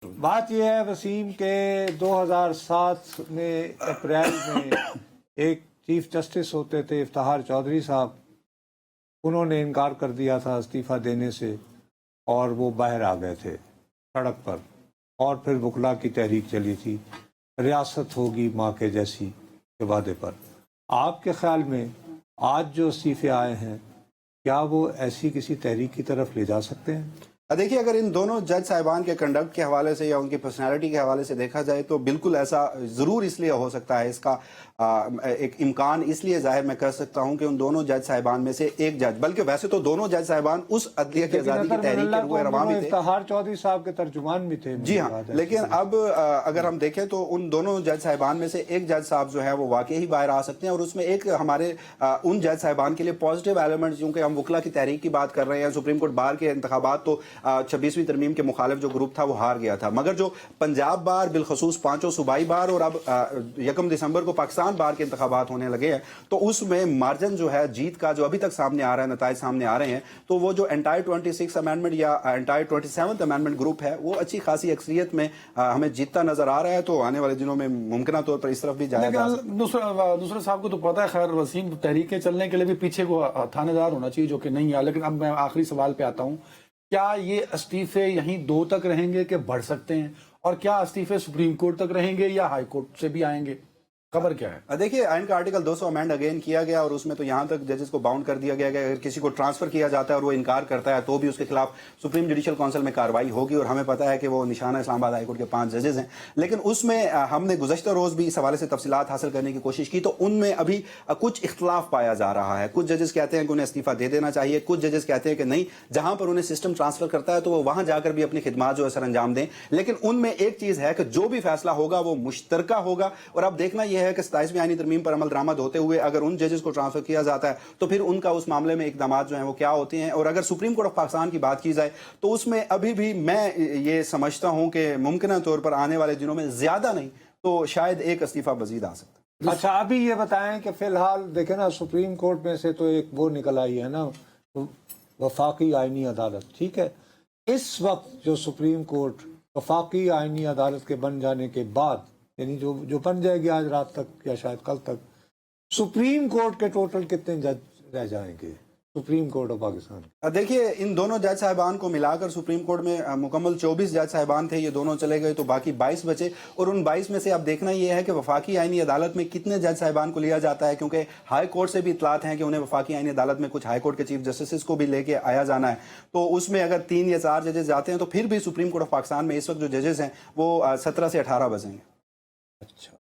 بات یہ ہے وسیم کہ 2007 میں اپریل میں ایک چیف جسٹس ہوتے تھے افتخار چودھری صاحب، انہوں نے انکار کر دیا تھا استعفیٰ دینے سے اور وہ باہر آ گئے تھے سڑک پر، اور پھر وکلا کی تحریک چلی تھی ریاست ہوگی ماں کے جیسی کے وعدے پر۔ آپ کے خیال میں آج جو استعفے آئے ہیں کیا وہ ایسی کسی تحریک کی طرف لے جا سکتے ہیں؟ دیکھیے، اگر ان دونوں جج صاحبان کے کنڈکٹ کے حوالے سے یا ان کی پرسنالٹی کے حوالے سے دیکھا جائے تو بالکل ایسا ضرور اس لیے ہو سکتا ہے، اس کا ایک امکان اس لیے ظاہر میں کر سکتا ہوں کہ ان دونوں جج صاحبان میں سے ایک جج، بلکہ ویسے تو دونوں جج صاحبان اس عدلیہ کی آزادی کی تحریک کے روح رواں بھی تھے، افتخار چودھری صاحب کے ترجمان بھی تھے۔ جی ہاں، لیکن اب اگر ہم دیکھیں تو ان دونوں جج صاحبان میں سے ایک جج صاحب جو ہے وہ واقعی ہی باہر آ سکتے ہیں، اور اس میں ایک ہمارے ان جج صاحبان کے لیے پازیٹیو ایلیمنٹ، کیونکہ ہم وکلا کی تحریک کی بات کر رہے ہیں، سپریم کورٹ بار کے انتخابات تو 26ویں ترمیم کے مخالف جو گروپ تھا وہ ہار گیا تھا، مگر جو پنجاب بار بالخصوص پانچوں صوبائی بار اور اب 1 دسمبر کو پاکستان بار کے انتخابات ہونے لگے ہیں، تو اس میں مارجن جو ہے جیت کا جو ابھی تک سامنے آ رہا ہے، نتائج سامنے آ رہے ہیں، تو وہ جو انٹائر 26 امینڈمنٹ یا انٹائر 27 امینڈمنٹ گروپ ہے وہ اچھی خاصی اکثریت میں ہمیں جیتتا نظر آ رہا ہے، تو آنے والے دنوں میں ممکنہ طور پر اس طرف بھی جایا جا سکتا ہے۔ نصرت صاحب کو تو پتہ ہے، خیر وسیم، تحریکیں چلنے کے لیے بھی پیچھے کو تھانے دار ہونا چاہیے جو کہ نہیں ہے، لیکن اب میں آخری سوال پہ آتا ہوں، کیا یہ استعفے یہیں 2 تک رہیں گے کہ بڑھ سکتے ہیں، اور کیا استعفے سپریم کورٹ تک رہیں گے یا ہائی کورٹ سے بھی آئیں گے؟ خبر کیا ہے؟ دیکھیے، آئین کا آرٹیکل 200 امینڈ اگین کیا گیا اور اس میں تو یہاں تک ججز کو باؤنڈ کر دیا گیا کہ اگر کسی کو ٹرانسفر کیا جاتا ہے اور وہ انکار کرتا ہے تو بھی اس کے خلاف سپریم جوڈیشل کونسل میں کارروائی ہوگی، اور ہمیں پتہ ہے کہ وہ نشانہ اسلام آباد ہائی کورٹ کے 5 ججز ہیں، لیکن اس میں ہم نے گزشتہ روز بھی اس حوالے سے تفصیلات حاصل کرنے کی کوشش کی، تو ان میں ابھی کچھ اختلاف پایا جا رہا ہے۔ کچھ ججز کہتے ہیں کہ انہیں استعفیٰ دے دینا چاہیے، کچھ ججز کہتے ہیں کہ نہیں، جہاں پر انہیں سسٹم ٹرانسفر کرتا ہے تو وہ وہاں جا کر بھی اپنی خدمات جو ہے سر انجام دیں، لیکن ان میں ایک چیز ہے کہ جو بھی فیصلہ ہوگا وہ مشترکہ ہوگا، اور اب دیکھنا یہ ہے کہ 27ویں آئینی ترمیم پر عمل درآمد ہوتے ہوئے اگر ان ججز کو ٹرانسفر کیا جاتا ہے تو پھر ان کا اس معاملے میں اقدامات جو ہیں وہ کیا ہوتے ہیں، اور اگر سپریم کورٹ آف پاکستان کی بات کی جائے تو اس میں ابھی بھی میں یہ سمجھتا ہوں کہ ممکنہ طور پر آنے والے دنوں میں زیادہ نہیں تو شاید ایک استعفیٰ مزید آ سکتا ہے۔ اچھا، ابھی یہ بتائیں کہ فی الحال دیکھیں نا، سپریم کورٹ میں سے تو ایک وہ نکل آئی ہے نا، وفاقی آئینی عدالت، ٹھیک ہے؟ اس وقت جو سپریم کورٹ وفاقی آئینی عدالت کے بن جانے کے بعد، یعنی جو بن جائے گی آج رات تک یا شاید کل تک، سپریم کورٹ کے ٹوٹل کتنے جج رہ جائیں گے سپریم کورٹ آف پاکستان؟ دیکھیے، ان دونوں جج صاحبان کو ملا کر سپریم کورٹ میں مکمل 24 جج صاحبان تھے، یہ دونوں چلے گئے تو باقی 22 بچے، اور ان 22 میں سے اب دیکھنا یہ ہے کہ وفاقی آئینی عدالت میں کتنے جج صاحبان کو لیا جاتا ہے، کیونکہ ہائی کورٹ سے بھی اطلاعات ہیں کہ انہیں وفاقی آئینی عدالت میں کچھ ہائی کورٹ کے چیف جسٹسز کو بھی لے کے آیا جانا ہے، تو اس میں اگر 3 یا 4 ججز جاتے ہیں تو پھر بھی سپریم کورٹ آف پاکستان میں اس وقت جو ججز ہیں وہ 17 سے 18 بچیں گے۔ اچھا۔